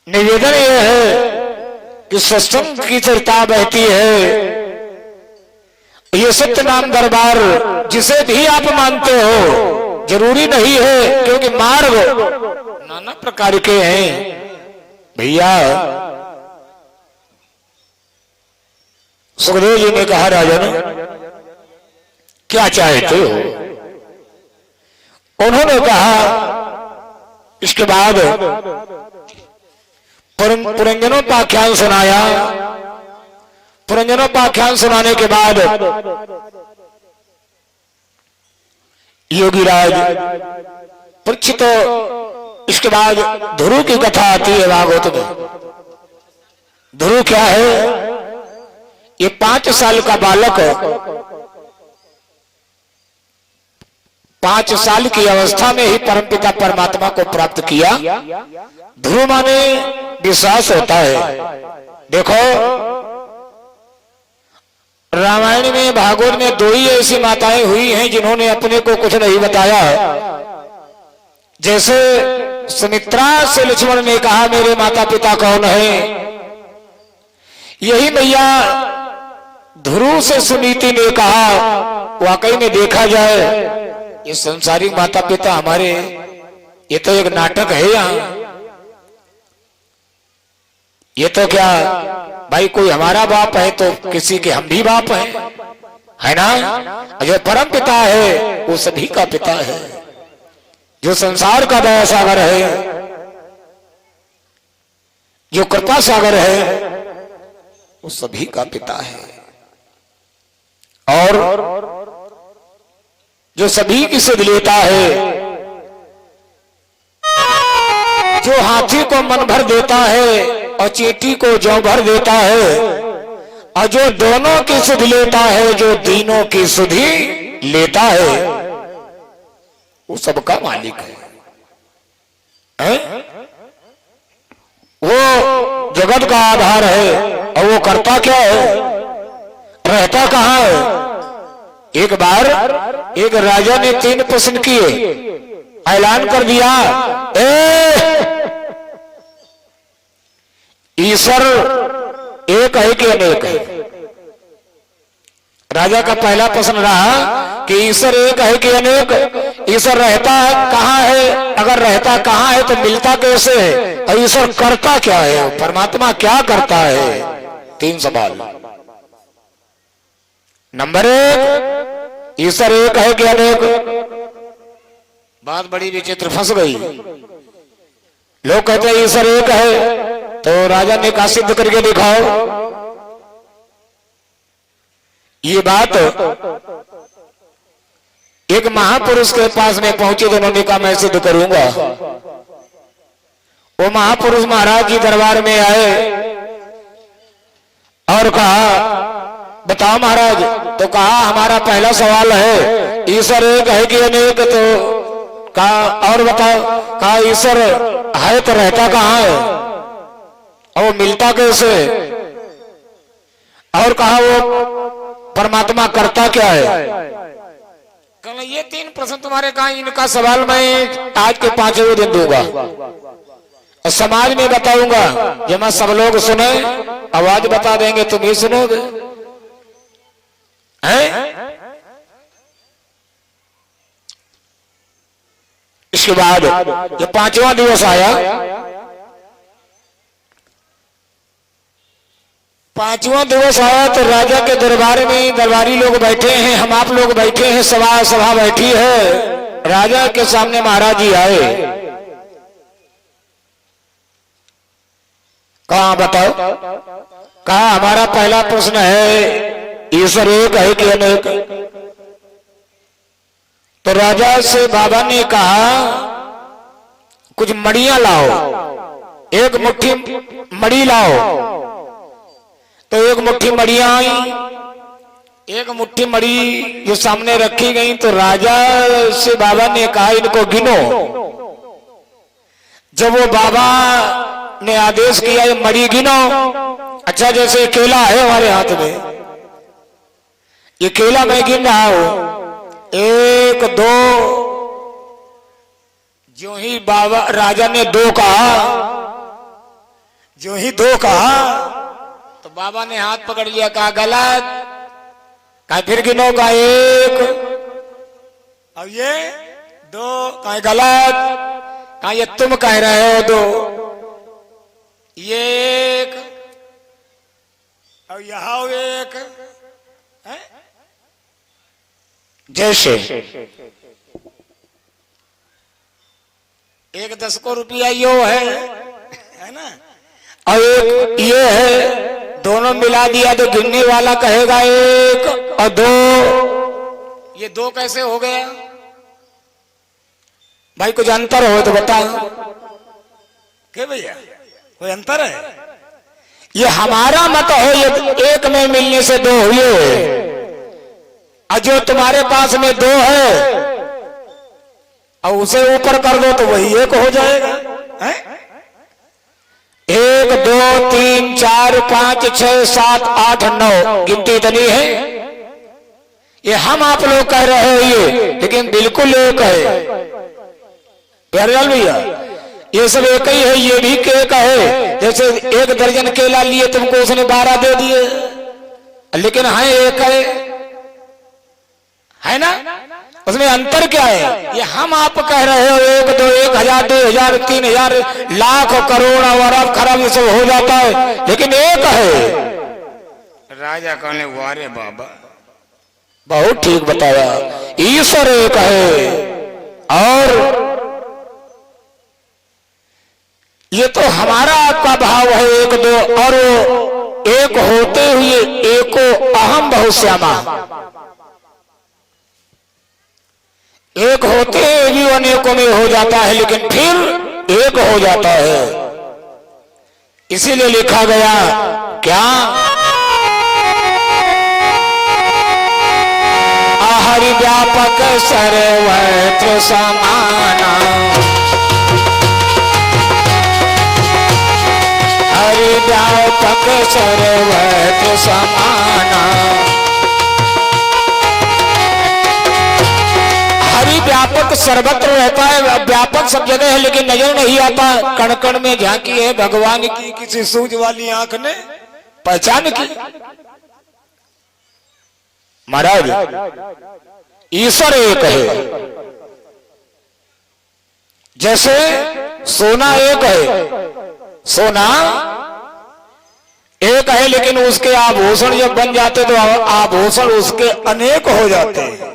निवेदन यह है कि सत्संग की चर्चा बहती है, ये सत्य नाम दरबार जिसे भी आप मानते हो, जरूरी नहीं है, क्योंकि मार्ग नाना प्रकार के हैं भैया। सुखदेव जी ने कहा, राजन क्या चाहते हो? उन्होंने कहा, इसके बाद पुरंजनोपाख्यान सुनाया। पुरंजनोपाख्यान सुनाने के बाद योगीराज परीक्षित, इसके बाद ध्रुव की कथा आती है भागवत में। ध्रुव क्या है? ये 5 साल का बालक 5 साल की अवस्था में ही परमपिता परमात्मा को प्राप्त किया। ध्रुव माने विश्वास होता है। देखो रामायण में, भागवत में 2 ही ऐसी माताएं हुई हैं जिन्होंने अपने को कुछ नहीं बताया। जैसे सुमित्रा से लक्ष्मण ने कहा मेरे माता पिता कौन है, यही मैया ध्रुव से सुनीति ने कहा वाकई में देखा जाए ये संसारिक माता पिता हमारे, ये तो एक नाटक है। यहाँ ये तो क्या भाई, कोई हमारा बाप है तो किसी के हम भी बाप हैं, है ना? जो परम पिता है वो सभी का पिता है, जो संसार का दया सागर है, जो कृपा सागर है, वो सभी का पिता है। और जो सभी की सुध लेता है, जो हाथी को मन भर देता है और चींटी को जौ भर देता है, और जो दोनों की सुध लेता है, जो तीनों की सुधि लेता है, वो सबका मालिक है? वो जगत का आधार है। और वो करता क्या है, रहता कहाँ है? एक बार एक राजा ने 3 प्रश्न किए, ऐलान कर दिया, ईश्वर एक है कि अनेक है? राजा का पहला प्रश्न रहा कि ईश्वर एक है कि अनेक? ईश्वर रहता कहाँ है? अगर रहता कहाँ है तो मिलता कैसे है? और ईश्वर करता क्या है? परमात्मा क्या करता है? 3 सवाल। नंबर 1, ईश्वर एक है कि अनेक? बात बड़ी विचित्र, फंस गई। लोग कहते हैं ईश्वर एक है, तो राजा ने कहा सिद्ध करके दिखाओ। ये बात एक महापुरुष के पास में पहुंचे तो उन्होंने कहा मैं सिद्ध करूंगा। वो महापुरुष महाराज जी दरबार में आए और कहा बताओ महाराज। तो कहा हमारा पहला सवाल है ईश्वर एक है कि अनेक? तो कहा और बताओ। कहा ईश्वर है तो रहता कहाँ है और वो मिलता कैसे? और कहा वो परमात्मा करता क्या है? कहना ये 3 प्रश्न तुम्हारे कहा, इनका सवाल मैं आज के 5वें दिन दूंगा और समाज में बताऊंगा। जब मैं सब लोग सुने आवाज बता देंगे, तुम ही सुनोगे। इसके बाद जब 5वां दिवस आया, 5वां दिवस आया तो राजा के दरबार में दरबारी लोग बैठे हैं, हम आप लोग बैठे हैं, सभा बैठी है। राजा के सामने महाराज जी आए। कहा बताओ। कहा हमारा पहला प्रश्न है ईश्वर एक है कि अनेक? तो राजा से बाबा ने कहा कुछ मड़ियां लाओ, एक मुट्ठी मड़ी लाओ। तो एक मुट्ठी मड़ियां आई, एक मुट्ठी मड़ी जो सामने रखी गई। तो राजा से बाबा ने कहा इनको गिनो। जब वो बाबा ने आदेश किया ये मड़ी गिनो, अच्छा जैसे केला है हमारे हाथ में, ये केला मैं गिन रहा हूं 1 2। जो ही बाबा राजा ने 2 कहा जो ही दो कहा तो बाबा ने हाथ पकड़ लिया, कहा गलत, कहा फिर गिनो, कहा एक, अब ये दो, कहा गलत, कहा ये तुम कह रहे हो दो, ये एक, अब यहां एक है? जैसे एक 10 को रुपया यो है ना, और एक ये है, दोनों मिला दिया तो गिनने वाला कहेगा एक और दो, ये दो कैसे हो गया भाई? कुछ अंतर हो तो बताओ क्या भैया, कोई अंतर है? ये हमारा मत हो, ये एक में मिलने से दो हुए, और जो तुम्हारे पास में दो है और उसे ऊपर कर दो तो वही एक हो जाएगा है? 1 2 3 4 5 6 7 8 9 गिनती इतनी है। ये हम आप लोग कह रहे हो ये, लेकिन बिल्कुल एक है प्यारेलाल भैया, ये सब एक ही है, ये भी एक है। जैसे 1 दर्जन केला लिए तुमको, उसने 12 दे दिए, लेकिन है एक है ना? उसमें अंतर क्या है? ये हम आप कह रहे हो 1 2 1 1000 2 1000 3 1000 लाख करोड़ और अरब खरब ये सब हो जाता है, लेकिन एक है। राजा कहने वारे बाबा बहुत ठीक बताया, ईश्वर एक है। और ये तो हमारा आपका भाव है 1 2, और एक होते हुए एको अहम बहुत श्यामा, एक होते भी अनेकों में हो जाता है, लेकिन फिर एक हो जाता है। इसीलिए लिखा गया क्या, हरि व्यापक सर्वत्र समाना, हरि व्यापक सर्वत्र समाना। हरि व्यापक सर्वत्र रहता है, व्यापक सब जगह है, लेकिन नजर नहीं आता। कण कण में झांकी है भगवान की, किसी सूझ वाली आंख ने पहचान की। महाराज ईश्वर एक है, जैसे सोना एक है, सोना एक है, लेकिन उसके आभूषण जब बन जाते तो आभूषण उसके अनेक हो जाते हैं।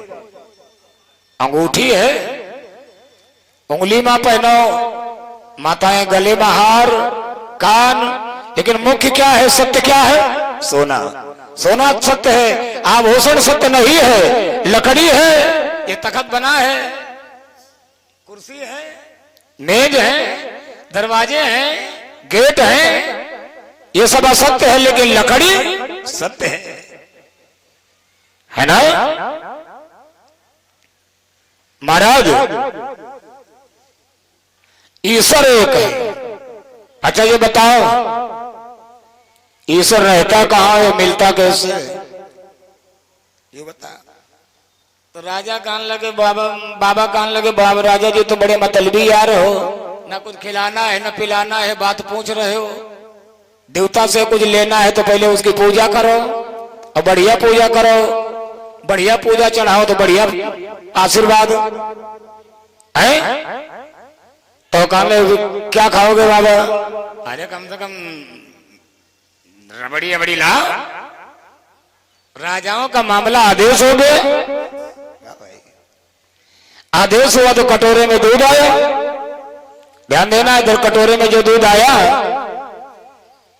अंगूठी है, उंगली में पहनो, माताएं गले में हार, कान, लेकिन मुख्य क्या है, सत्य क्या है? सोना। सोना सत्य है, आभूषण सत्य नहीं है। लकड़ी है, ये तखत बना है, कुर्सी है, मेज है, दरवाजे हैं, गेट हैं, ये सब असत्य है, लेकिन लकड़ी सत्य है ना? महाराज ईश्वर एक है। अच्छा ये बताओ, ईश्वर रहता कहाँ है, मिलता कैसे? ये बता। तो राजा कान लगे, बाबा कान लगे, बाबा राजा जी तो बड़े मतलबी यार हो, ना कुछ खिलाना है ना पिलाना है, बात पूछ रहे हो। देवता से कुछ लेना है तो पहले उसकी पूजा करो, और बढ़िया पूजा करो, बढ़िया पूजा चढ़ाओ तो बढ़िया आशीर्वाद है। तो कहने क्या खाओगे बाबा? अरे कम से कम रबड़ी अबड़ी ला। राजाओं का मामला आदेश हो गया, आदेश हुआ तो कटोरे में दूध आया। ध्यान देना, इधर कटोरे में जो दूध आया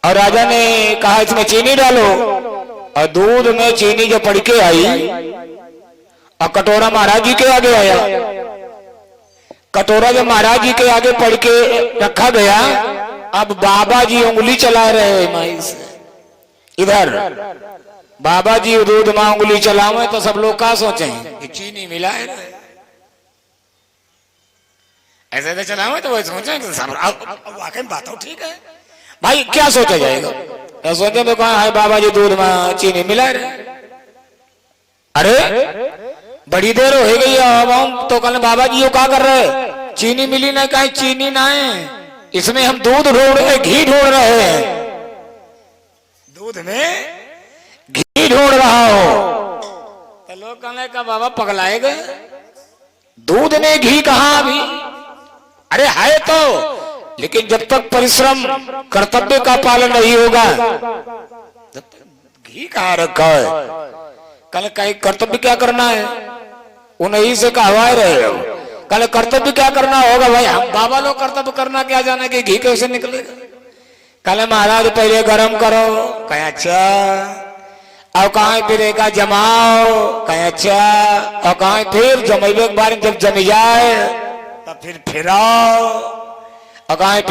और राजा ने कहा इसमें चीनी डालो, और दूध में चीनी जो पड़ के आई और कटोरा महाराज जी के आगे आया। कटोरा जो महाराज जी के आगे पड़ के रखा गया, अब बाबा जी उंगली चला रहे हैं माई से। इधर बाबा जी दूध में उंगली चलावे तो सब लोग क्या सोचें, चीनी मिला है। ऐसे ऐसे चलावे तो वो सोचे वाकई बात हो ठीक है भाई, क्या सोचा जाएगा? सोचे तो कहा है बाबा जी दूध में चीनी मिला है। अरे बड़ी देर हो गई अब हम तो कल बाबा जी क्या कर रहे, चीनी मिली नहीं, कहीं चीनी ना है, इसमें हम दूध ढूंढ रहे, घी ढूंढ रहे हैं। कहा बाबा पगलाए गए, दूध ने घी कहा अभी, अरे है तो, लेकिन जब तक परिश्रम कर्तव्य का पालन नहीं होगा जब तक घी कहाँ रखा है। कल कहीं कर्तव्य क्या करना है, उन्हीं से कहवा रहे हो, कल कर्तव्य क्या करना होगा भाई, हम बाबा लोग कर्तव्य करना क्या जाने कि घी कैसे निकलेगा। कल महाराज पहले गरम करो, कहीं अच्छा, और कहीं फिर एक जमाओ, कहीं अच्छा, और कहीं फिर जमेबे के बारे में जब जमी जाए तब फिर फिराओ, और कहीं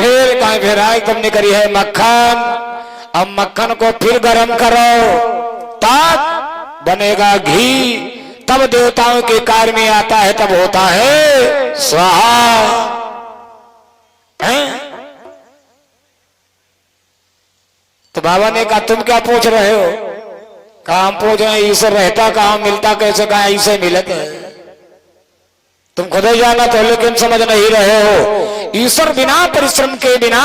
फिर आए तब निकली है मक्खन, अब मक्खन को फिर गरम करो तब बनेगा घी, तब देवताओं के कार्य में आता है, तब होता है स्वाहा। तो बाबा ने कहा तुम क्या पूछ रहे हो, कहा हम पूछ रहे हैं ईश्वर रहता कहा, मिलता कैसे, कहा ऐसे मिलता है, तुम खुद ही जाना तो, लेकिन समझ नहीं रहे हो। ईश्वर बिना परिश्रम के, बिना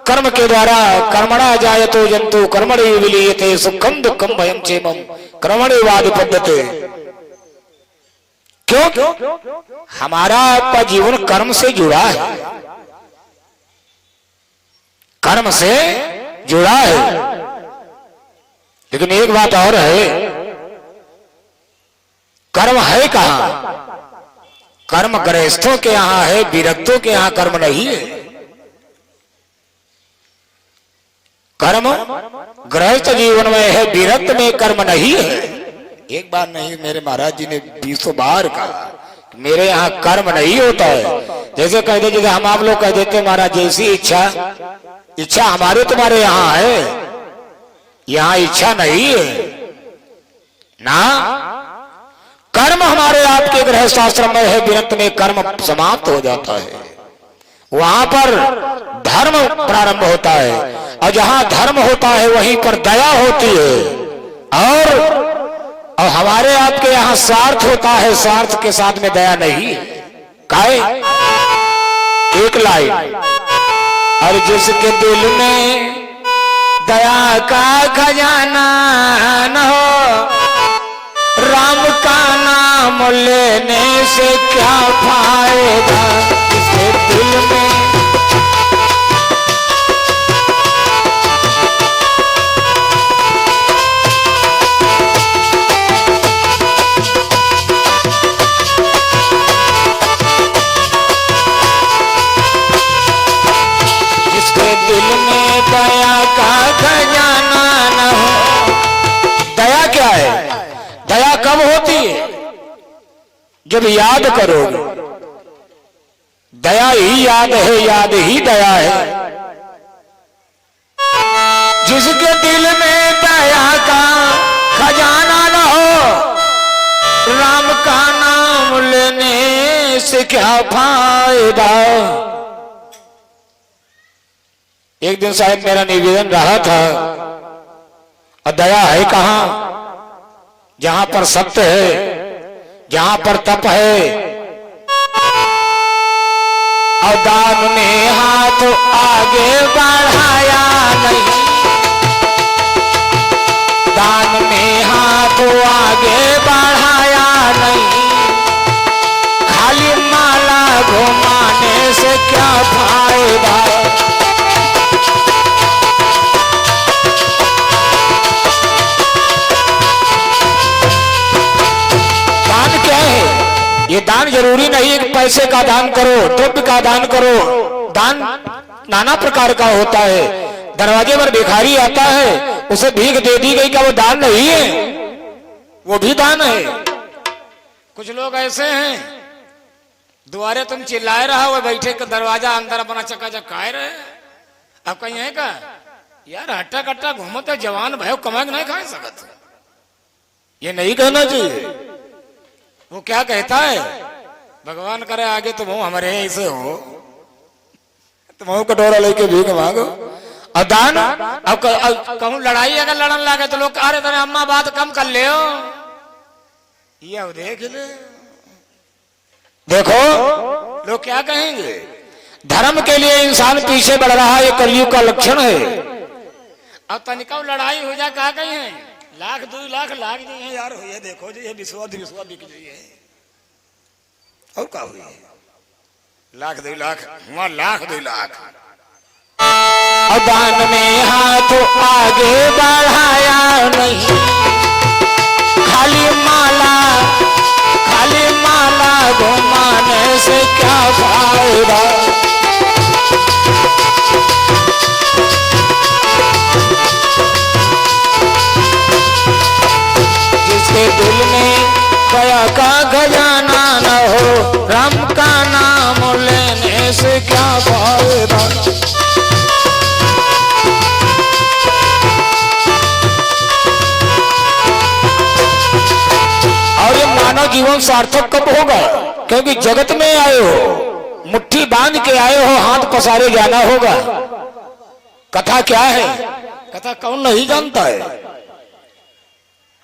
कर्म के द्वारा, कर्मणा जायतो जंतु कर्मणि विलीयते सुखम दुखम भयम क्षेमम कर्मणि वाद पद्धते। क्यों? हमारा आपका जीवन कर्म से जुड़ा है, कर्म से जुड़ा है। लेकिन एक बात और है, कर्म है कहां? कर्म गृहस्थों के यहां है, विरक्तों के यहां कर्म नहीं है। कर्म गृहस्थ जीवन में है, विरक्त में कर्म नहीं है। एक बार नहीं, मेरे महाराज जी ने 20 बार कहा मेरे यहाँ कर्म नहीं होता है। जैसे कह दे, जैसे हम आप लोग कह देते महाराज जैसी इच्छा, इच्छा हमारे तुम्हारे यहाँ है, यहाँ इच्छा नहीं है ना। कर्म हमारे आपके गृहस्थ आश्रम में है, विरक्त में कर्म समाप्त हो जाता है, वहां पर धर्म प्रारंभ होता है, और जहां धर्म होता है वहीं पर दया होती है। और हमारे आपके यहाँ स्वार्थ होता है, स्वार्थ के साथ में दया नहीं है। काहे? एक लाइन, और जिसके दिल में दया का खजाना न हो, राम का नाम लेने से क्या फायदा। जिसके दिल में दया का खजाना न हो। दया क्या है? दया कब होती है? जब याद करोगे। दया ही याद है, याद ही दया है। जिसके दिल में दया का खजाना न हो, राम का नाम लेने से क्या फायदा। एक दिन साहब मेरा निवेदन रहा था, और दया है कहां? जहां पर सत्य है, जहां पर तप है, और दान ने हाथ आगे बढ़ाया नहीं, दान ने हाथ आगे बढ़ाया नहीं, खाली माला घुमाने से क्या फायदा। ये दान जरूरी नहीं है कि पैसे का दान करो, द्रव्य का दान करो। दान नाना प्रकार का होता है। दरवाजे पर भिखारी आता है, उसे भीख दे दी गई, क्या वो दान नहीं है? वो भी दान है। कुछ लोग ऐसे हैं, द्वारे तुम चिल्लाए रहा हो, बैठे के दरवाजा अंदर अपना चकाचक खाए रहे। अब कहीं है का यार हट्टा कट्टा घूमते जवान भयो कमा नहीं खा सकत, ये नहीं कहना चाहिए। वो क्या कहता है, भगवान करे आगे तुम हो हमारे ऐसे हो, तुम हो कटोरा लेके भीख मांगो। और दान, अब कहूं लड़ाई अगर लड़न लगे तो लोग अरे तेरे अम्मा बात कम कर ले हो, ये देख ले। देखो लोग क्या कहेंगे। धर्म के लिए इंसान पीछे बढ़ रहा है, ये कलयुग का लक्षण है। अब तनिका लड़ाई हो जाए क्या कहें, लाख 2 लाख लाख नहीं है यार, ये देखो जी, ये विश्वा बिक जाइए और क्या हुई, लाख 2 लाख हुआ, लाख 2 लाख। दान में हाथ आगे बढ़ाया नहीं, खाली माला घुमाने से क्या फायदा। जिसके दिल में दया का खजाना न हो, राम का नाम लेने से क्या फायदा। और ये मानव जीवन सार्थक कब होगा, क्योंकि जगत में आए हो, मुट्ठी बांध के आए हो, हाथ पसारे जाना होगा। कथा क्या है, कथा कौन नहीं जानता है,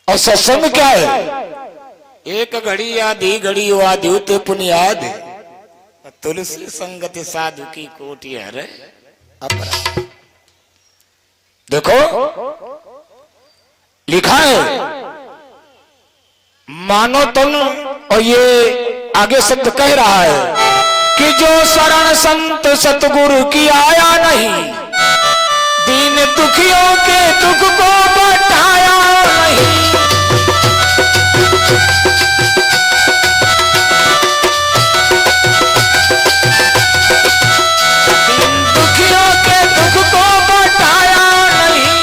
और सत्संग क्या है। एक घड़ी आधी घड़ी आद्युत पुनियाद, तुलसी संगति साधु की कोटि हरे अपराध। देखो लिखा है मानो तन, और ये आगे शब्द कह रहा है कि जो शरण संत सतगुरु की आया नहीं, दीन दुखियों के दुख को बटाया नहीं। दीन दुखियों के दुख को बटाया नहीं,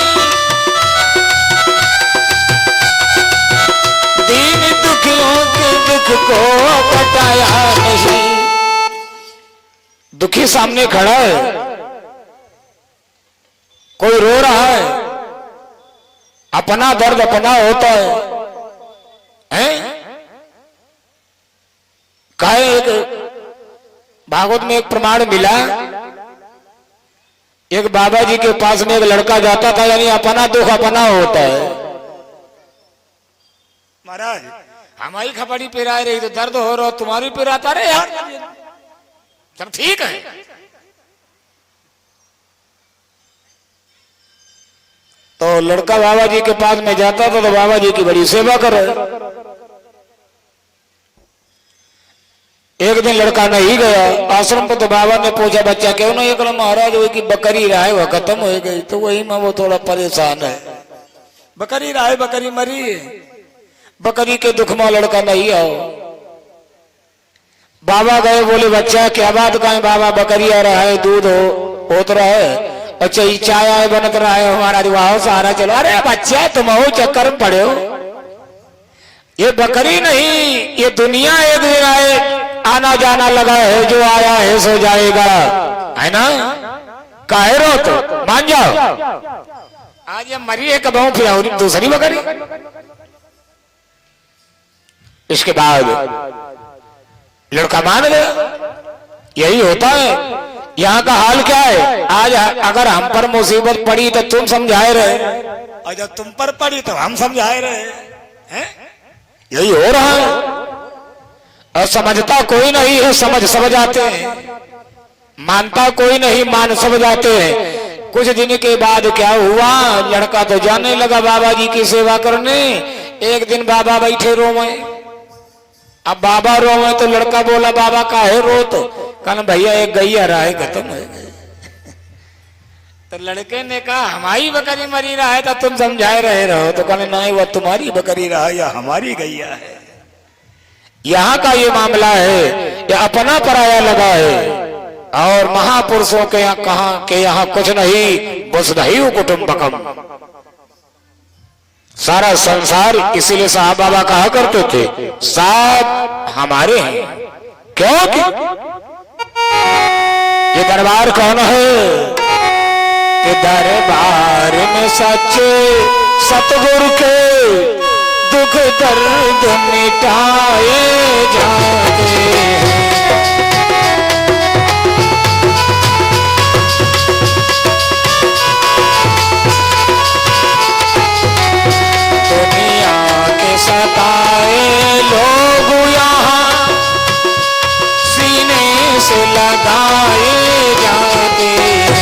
दीन दुखियों के दुख को बटाया नहीं। दुखी सामने खड़ा है, कोई रो रहा है, अपना दर्द अपना होता है? कहे एक भागवत में एक प्रमाण मिला, एक बाबा जी के पास में एक लड़का जाता था, यानी अपना दुख अपना होता है। महाराज हमारी खपड़ी पिरा रही तो दर्द हो रहा, तुम्हारी पिराता रहे यार, सब ठीक है। तो लड़का बाबा जी के पास में जाता था, तो बाबा जी की बड़ी सेवा करे। एक दिन लड़का नहीं गया आश्रम पे, तो बाबा ने पूछा बच्चा क्यों नहीं गया? महाराज वो की बकरी रहा है, वह खत्म हो गई, तो वही में वो थोड़ा परेशान है। बकरी रहा है, बकरी मरी है, बकरी के दुख में लड़का नहीं आओ। बाबा गए, बोले बच्चा क्या बात कहें? बाबा बकरी आ रहा है, दूध होत रहा है, अच्छा ये चाय आए बनत रहा है, हमारा वाह सहारा चलो। अरे बच्चा तुम हो चक्कर में पड़े हो, ये बकरी नहीं, ये दुनिया एक दिन आए, आना जाना लगा है, जो आया है सो जाएगा, है ना? काहे रो तो मान जाओ, आज ये मरी है कब फिर दूसरी बकरी। इसके बाद लड़का मान गया। यही होता है, यहाँ का हाल क्या है? आज अगर हम पर मुसीबत पड़ी तो तुम समझाए रहे, और जब तुम पर पड़ी तो हम समझाए रहे हैं। यही हो रहा है, और समझता कोई नहीं है, समझ सब जाते हैं, मानता कोई नहीं, मान सब जाते हैं। कुछ दिन के बाद क्या हुआ, लड़का तो जाने लगा बाबा जी की सेवा करने। एक दिन बाबा बैठे रोवे, अब बाबा रोवे तो लड़का बोला बाबा काहे रोत? कहना भैया एक गैया रहा है, खत्म हो गई। तो लड़के ने कहा हमारी बकरी मरी रहा है तो तुम समझाए रहे रहो, तो कहने नहीं वह तुम्हारी बकरी रहा या हमारी गैया है। यहाँ का ये मामला है, ये अपना पराया लगा है। और महापुरुषों के यहाँ कहा के यहाँ कुछ नहीं, वसुधैव कुटुंबकम, सारा संसार। इसीलिए साहब बाबा कहा करते थे साहब हमारे हैं, क्योंकि ये दरबार कौन है? कि दरबार में सच्चे सतगुरु के दुख दर्द मिटाए जाते हैं। दुनिया के सताए लोग यहाँ सीने से लगाए जाते हैं।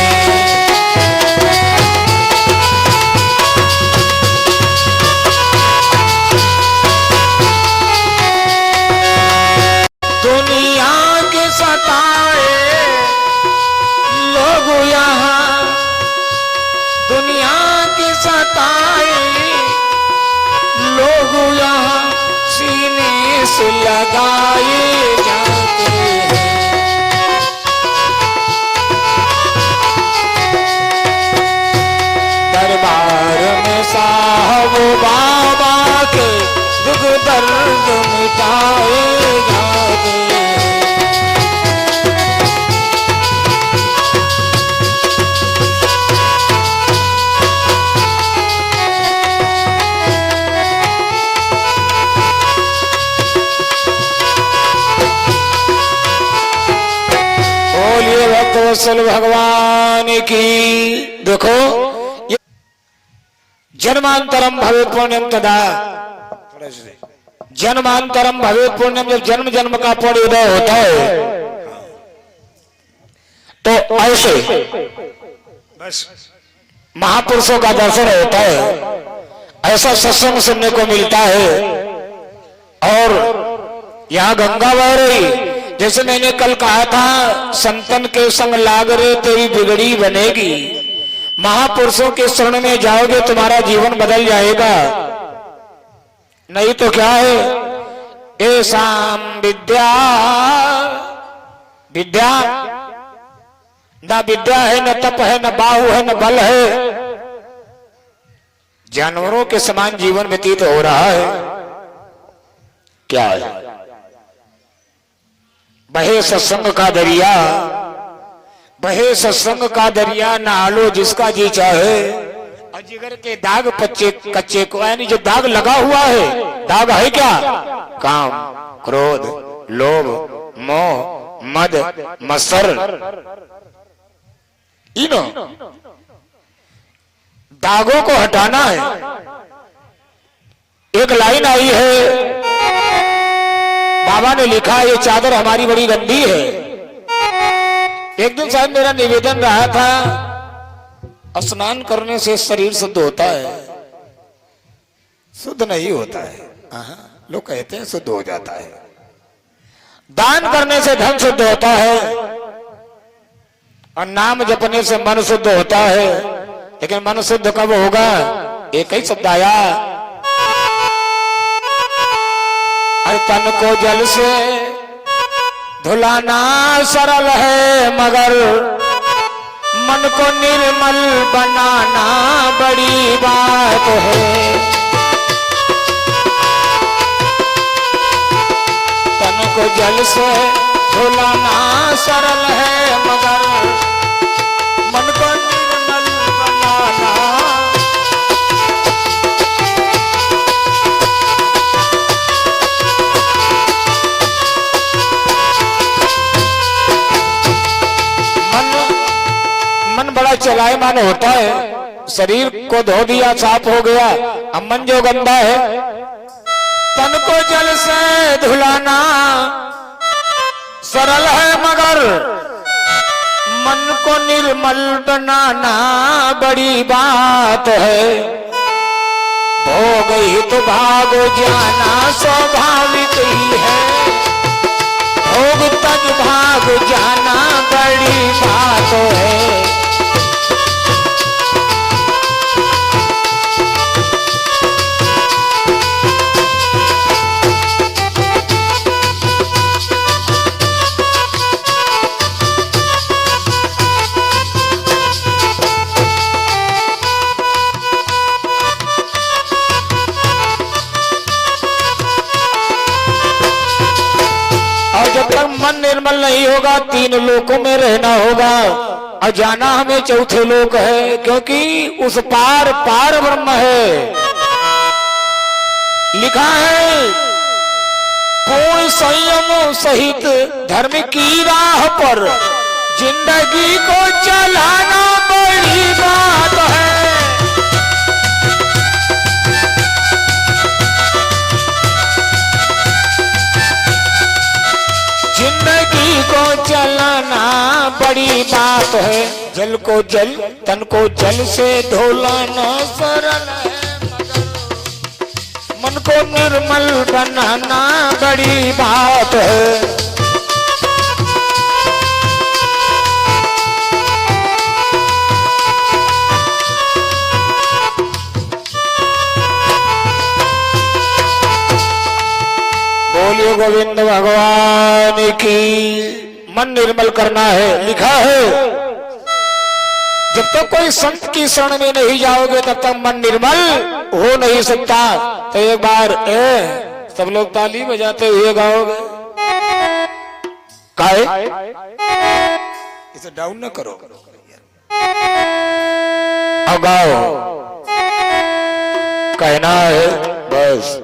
शीश लगाए जाते हैं। दरबार में साहब बाबा के दुख दर्द मिटाए जाते हैं। बोलिए भक्तवत्सल भगवान की। देखो ये जन्मांतरम भवेत् पुण्यम तदा, जन्मांतरम भवेत् पुण्यम, जब जन्म जन्म का पुण्य उदय होता है तो ऐसे बस महापुरुषों का दर्शन होता है, ऐसा सत्संग सुनने को मिलता है। और यहाँ गंगा बह रही, जैसे मैंने कल कहा था, संतन के संग लाग रे तेरी बिगड़ी बनेगी। महापुरुषों के शरण में जाओगे तुम्हारा जीवन बदल जाएगा। नहीं तो क्या है, ऐसाम विद्या, विद्या न विद्या है, न तप है, न बाहु है, न बल है। जानवरों के समान जीवन व्यतीत हो रहा है। क्या है? बहे सत्संग का दरिया, बहे सत्संग का दरिया, नहालो जिसका जी चाहे। और जिगर के दाग पच्चे कच्चे को, यानी जो दाग लगा हुआ है, दाग है क्या? काम, क्रोध, लोभ, मोह, मद, मत्सर, इन दागों को हटाना है। एक लाइन आई है, बाबा ने लिखा, ये चादर हमारी बड़ी गंदी है। एक दिन शायद मेरा निवेदन रहा था, स्नान करने से शरीर शुद्ध होता है। शुद्ध नहीं होता है, लोग कहते हैं शुद्ध हो जाता है। दान करने से धन शुद्ध होता है, और नाम जपने से मन शुद्ध होता है। लेकिन मन शुद्ध कब होगा? एक ही शब्द आया, हर तन को जल से धुलाना सरल है, मगर मन को निर्मल बनाना बड़ी बात है। तन को जल से धुलाना सरल है, मगर मन को निर्मल बनाना। मन बड़ा चलायमान होता है, शरीर को धो दिया साफ हो गया, अब मन जो गंदा है, तन को जल से धुलाना सरल है, मगर मन को निर्मल बनाना बड़ी बात है। भोग हित भाग जाना स्वाभाविक ही है, भोग तक भाग जाना बड़ी बात है। जब तक मन निर्मल नहीं होगा, तीन लोकों में रहना होगा, और जाना हमें चौथे लोक है, क्योंकि उस पार पार ब्रह्म है। लिखा है, पूर्ण संयम सहित धर्म की राह पर जिंदगी को चलाना बड़ी बात है। जिंदगी को चलाना बड़ी बात है। जल को जल, तन को जल से धोलाना सरल है, मन को निर्मल बनाना बड़ी बात है। बोलिए गोविंद भगवान की। मन निर्मल करना है, लिखा है जब तक कोई संत की शरण में नहीं जाओगे तब तक मन निर्मल हो नहीं सकता। तो एक बार सब लोग ताली बजाते हुए गाओगे। काहे इसे डाउन न करो, अब गाओ, कहना है बस।